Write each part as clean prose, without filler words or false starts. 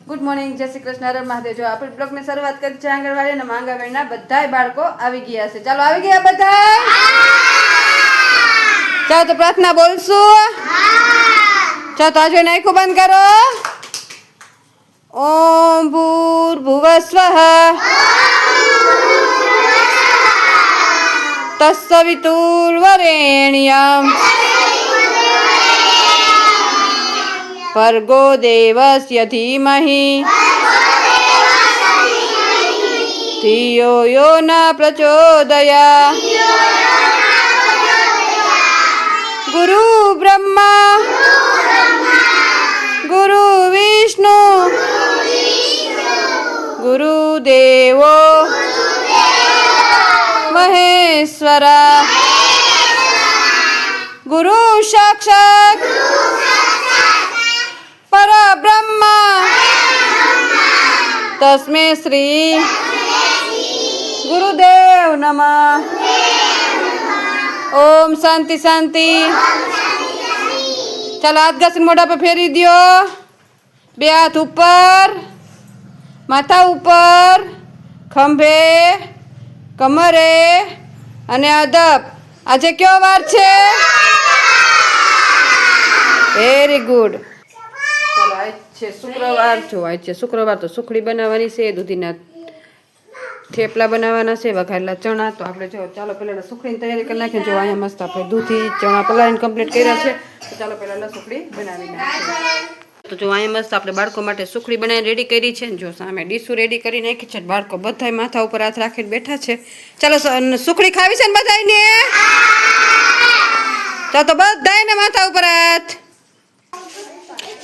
Good morning, જય શ્રી કૃષ્ણ, હર મહાદેવ। જો આપણે બ્લોગની શરૂઆત કરી છે આંગણવાડી અને આંગણવાડીના બધાય બાળકો આવી ગયા છે। ચાલો આવી ગયા બધા? ચાલો તો પ્રાર્થના બોલશું। ચાલો તો આજે આંખો બંધ કરો। ઓમ ભૂર્ભુવસ્વઃ તત્સવિતુર્વરેણ્યં ભર્ગો દેવસ્ય ધીમહિ ધિયો યો ન પ્રચોદયાत्। ગુરુ બ્રહ્મા ગુરુ વિષ્ણુ ગુરુદેવો મહેશ્વરા ગુરુ સાક્ષાત પરબ્રહ્મ તસ્मै શ્રી ગુરુદેવ નમઃ। ઓમ શાંતિ શાંતિ। ચાલો હાથ ઘસીને મોઢા પર ફેરી દો। બે હાથ ઉપર, માથા ઉપર, ખંભે, કમરે અને અદબ। આજે કયો વાર છે? Very good. ચાલો આજ છે શુક્રવાર। જો આજ છે શુક્રવાર તો સુખડી બનાવવાની છે, દૂધીના થેપલા બનાવવાના છે, વઘારેલા ચણા। તો આપણે જો ચાલો પહેલાં સુખડીની તૈયારી કરી નાખીએ। જો અહીંયા મસ્ત આપણે દૂધી ચણા પલાળીને કમ્પ્લીટ કર્યા છે, તો ચાલો પહેલાં સુખડી બનાવી નાખીએ। તો જો અહીંયા મસ્ત આપણે બાળકો માટે સુખડી બનાવીને રેડી કરી છે ને જો સામે ડીશું રેડી કરી નાખી છે। બાળકો બધાય માથા ઉપર હાથ રાખીને બેઠા છે। ચાલો સુખડી ખાવી છે ને બધાને? ચાલો તો બધાયને માથા ઉપર હાથ।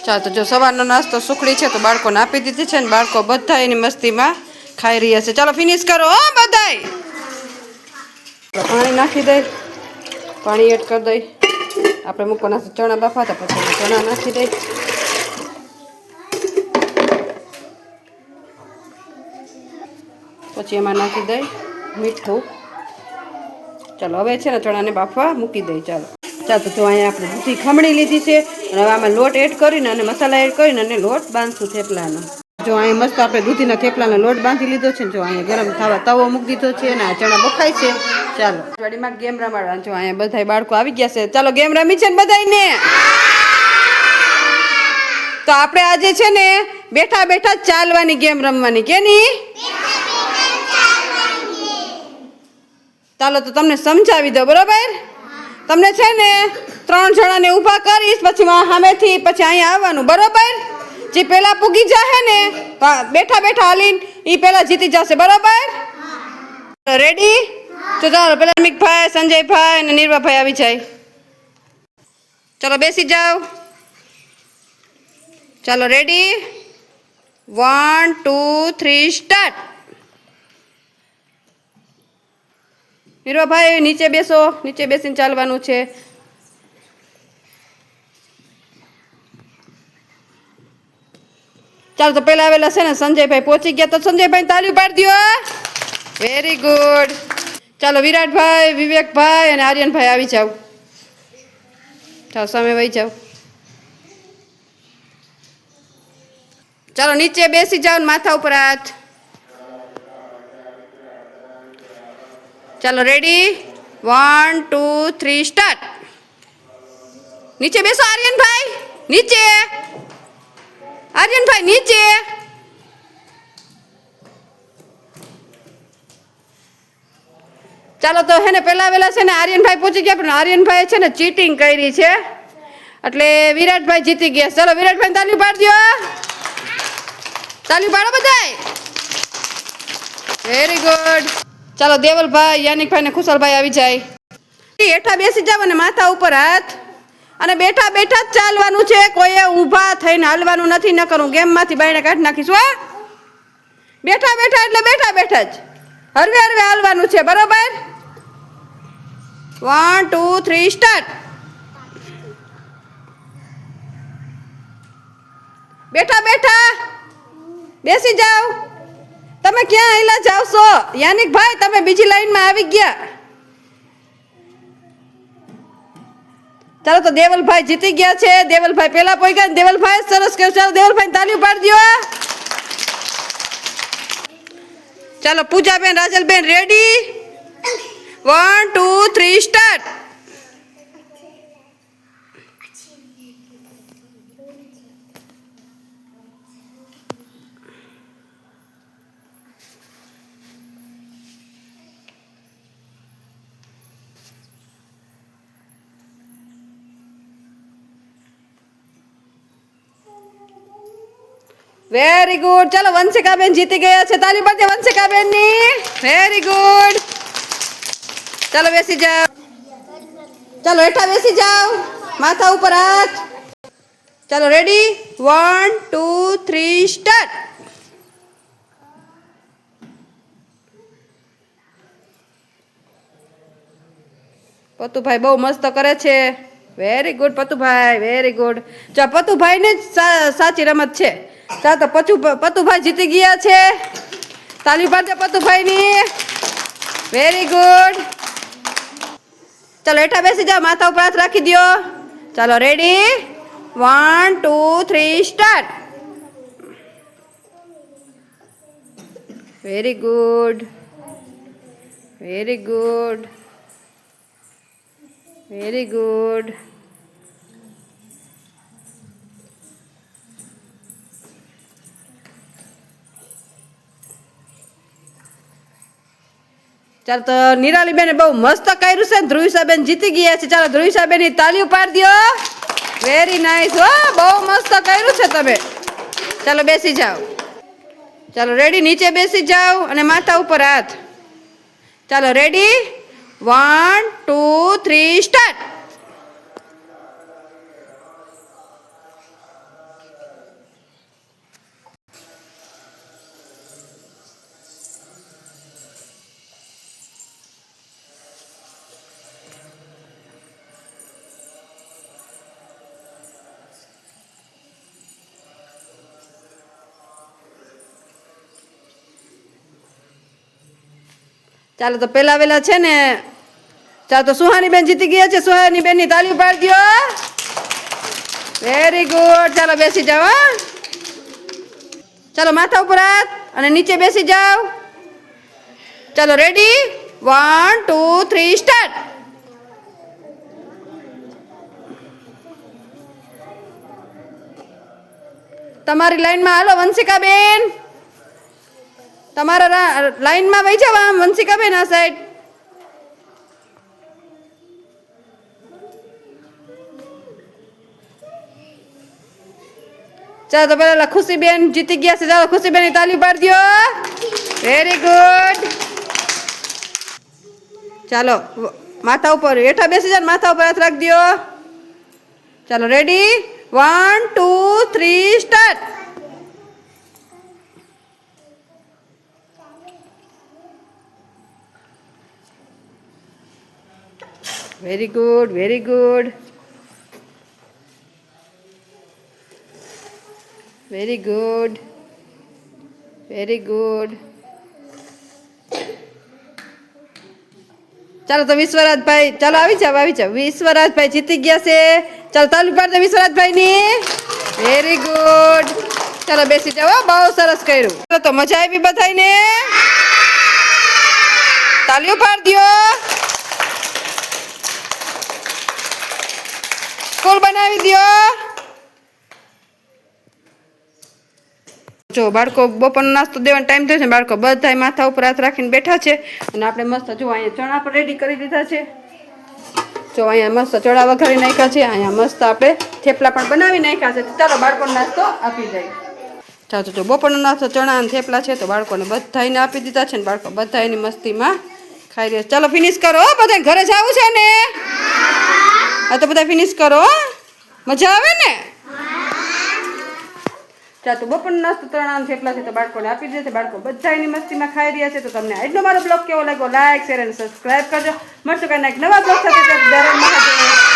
ચાલો તો જો સવારનો નાસ્તો સુખડી છે તો બાળકોને આપી દીધી છે ને બાળકો બધા એની મસ્તીમાં ખાઈ રહ્યા છે। ચાલો ફિનિશ કરો હો બધાય। પાણી નાખી દઈ, પાણી એડ કરી દઈ। આપણે મૂકવાના છે ચણા બાફાતા, પછી ચણા નાખી દઈ। પછી એમાં નાખી દઈ મીઠું। ચાલો હવે છે ને ચણાને બાફવા મૂકી દઈ। ચાલો ચાલો તો અહીંયા આપણે દૂધી ખમણી લીધી છે અને હવે આમાં લોટ એડ કરીને અને મસાલા એડ કરીને અને લોટ બાંધશું થેપલાનો। જો અહીંયા મસ્ત આપણે દૂધીના થેપલાનો લોટ બાંધી લીધો છે ને જો અહીંયા ગરમ થવા તવો મૂકી દીધો છે અને આ ચણા બફાય છે। ચાલો વાડીમાં ગેમ રમાડવા। જો અહીંયા બધા બાળકો આવી ગયા છે। ચાલો ગેમ રમી છે ને બધાને? તો આપણે આજે છે ને બેઠા બેઠા ચાલવાની ગેમ રમવાની। કેની? ચાલો તો તમને સમજાવી દો, બરોબર? તમને છે ને 3 જણાને ઊભા કરીશ, પછી સામેથી પછી અહીંયા આવવાનું, બરોબર? જે પહેલા પૂગી જશે ને બેઠા બેઠા હાલીને એ પહેલા જીતી જશે, બરોબર? રેડી? તો ચાલો પેલા રમિકભાઈ, સંજયભાઈ અને નિર્વાભાઈ આવી જાય। ચાલો બેસી જાઓ। ચાલો રેડી? 1 2 3 સ્ટાર્ટ। નિર્વાભાઈ નીચે બેસો, નીચે બેસીને ચાલવાનું છે। ચાલો તો પેલા આવેલા છે ને સંજયભાઈ પહોંચી ગયા, તો સંજયભાઈ તાળી પાડી દો। Very good. ચાલો વિરાટભાઈ, વિવેકભાઈ અને આર્યનભાઈ આવી જાઓ। ચાલો સામે વહી જાઓ। ચાલો નીચે બેસી જાઓ ને માથા ઉપર હાથ। ચાલો રેડી? 1 2 3 સ્ટાર્ટ। નીચે બેસો આર્યનભાઈ, નીચે। આર્યનભાઈ નીચે। ચાલો તો હે ને પેલા વેલા છે ને આર્યનભાઈ પહોંચી ગયા, પણ આર્યનભાઈ છે ને ચીટિંગ કરી છે એટલે વિરાટભાઈ જીતી ગયા। ચાલો વિરાટભાઈ તાળી પાડી દો। તાળી પાડો બધાય। Very good. ચાલો દેવલભાઈ, યાનિકભાઈ ને ખુશાલભાઈ આવી જાય। હેઠા બેસી જાવ અને માથા ઉપર હાથ, અને બેઠા બેઠા જ ચાલવાનું છે, કોઈએ ઊભા થઈને હાલવાનું નથી, ન કરું ગેમમાંથી બાયણે કાઢી નાખીશું। હા, બેઠા બેઠા એટલે બેઠા બેઠા જ હરવે હરવે હાલવાનું છે, બરોબર? 1 2 3 સ્ટાર્ટ। બેઠા બેઠા બેસી જાઓ। તમે ક્યાં હાલ્યા જાવ છો? યાનિકભાઈ તમે બીજી લાઈનમાં આવી ગયા। ચાલો તો દેવલભાઈ જીતી ગયા છે. દેવલભાઈ પહેલા પહોંચ્યા. દેવલભાઈ સરસ કર્યું. ચાલો દેવલભાઈ તાળી પાડી દો. ચાલો પૂજાબેન, રાજલબેન રેડી? 1 2 3 સ્ટાર્ટ. Very good. ચાલો વંશિકાબેન જીતી ગયા છે. તાલી પાડજો વંશિકાબેન ની. Very good. ચાલો બેસી જાઓ. ચાલો હેઠા બેસી જાઓ. માથા ઉપર હાથ. ચાલો રેડી? 1 2 3 સ્ટાર્ટ. પતુભાઈ બહુ મસ્ત કરે છે. Very good Patubhai, very good. ચા પતુભાઈ ને જ સાચી રમત છે. ચાલ તો પતુભાઈ જીતી ગયા છે. તાલી પાડજો પતુભાઈ ની. Very good. ચાલો હેઠા બેસી જાઓ. માથા ઉપર હાથ રાખી દો. ચાલો ready? 1 2 3 start. Very good, very good, very good. ચાલો તો નિરાલીબેને બહુ મસ્ત કર્યું છે. ધ્રુવિસાબેન જીતી ગયા છે. ચાલો ધ્રુવિસાબેન ની તાલીઓ પાડી દો. Very nice. હો, બહુ મસ્ત કર્યું છે તમે. ચાલો બેસી જાઓ. ચાલો રેડી? નીચે બેસી જાઓ અને માથા ઉપર હાથ. ચાલો રેડી? 1 2 3 સ્ટાર્ટ. ચાલો તો પેલા વેલા છે ને. ચાલો તો સુહાનીબેન જીતી ગયા છે. સુહાનીબેન ની તાળી પાડી દો. Very good. ચાલો બેસી જાઓ. ચાલો માથા ઉપર હાથ અને નીચે બેસી જાઓ. ચાલો રેડી? 1 2 3 સ્ટાર્ટ. તમારી લાઈનમાં હાલો વંશિકાબેન. તમારા લાઈનમાં વહી જાવ. આમ વંશિકાબેન આ સાઈડ. ચાલો તો પેલા ખુશીબેન જીતી ગયા છે. ચાલો ખુશીબેન ની તાલી પાડી દો. Very good. ચાલો માથા ઉપર હેઠા બેસી જાઓ. માથા ઉપર હાથ રાખી દો. ચાલો ready? 1 2 3 start. Very good, very good, very good, very good. ચાલો તો વિશ્વરાજભાઈ, ચાલો આવી જાવ. વિશ્વરાજભાઈ જીતી ગયા છે. ચાલો તાલી પાડજો વિશ્વરાજભાઈ ની. Very good. ચાલો બેસી જાઓ. બહુ સરસ કર્યું. ચાલો તો મજા આવી બધાને. તાલીઓ પાડી દો. સ્કૂલ બનાવી દો. જો બાળકો બપોરનો નાસ્તો દેવાનો ટાઈમ થયો છે. બાળકો બધા માથા ઉપર હાથ રાખીને બેઠા છે. અને આપણે મસ્ત જો અહીંયા ચણા પણ રેડી કરી દીધા છે. જો અહીંયા મસ્ત ચણા વઘારી નાખ્યા છે. અહીંયા મસ્ત આપણે થેપલા પણ બનાવી નાખ્યા છે. ચાલો બાળકોને નાસ્તો આપી જાય. ચાલો જો બપોરનો નાસ્તો ચણા અને થેપલા છે તો બાળકોને બધાને આપી દીધા છે. ને બાળકો બધા એની મસ્તીમાં ખાઈ રહ્યા છે. ચાલો ફિનિશ કરો. બધા ઘરે જવું છે ને? હા તો બધા ફિનિશ કરો. મજા આવે ને? ચાલો તો બપોરનો નાસ્તો ચણા અને થેપલા છે તો બાળકોને આપી દીધા છે. બાળકો બધા એની મસ્તીમાં ખાઈ રહ્યા છે. તો તમને આજનો મારો બ્લોગ કેવો લાગ્યો? લાઈક, શેર અને સબસ્ક્રાઈબ કરજો. મળશું કાંઈ નવા બ્લોગ સાથે.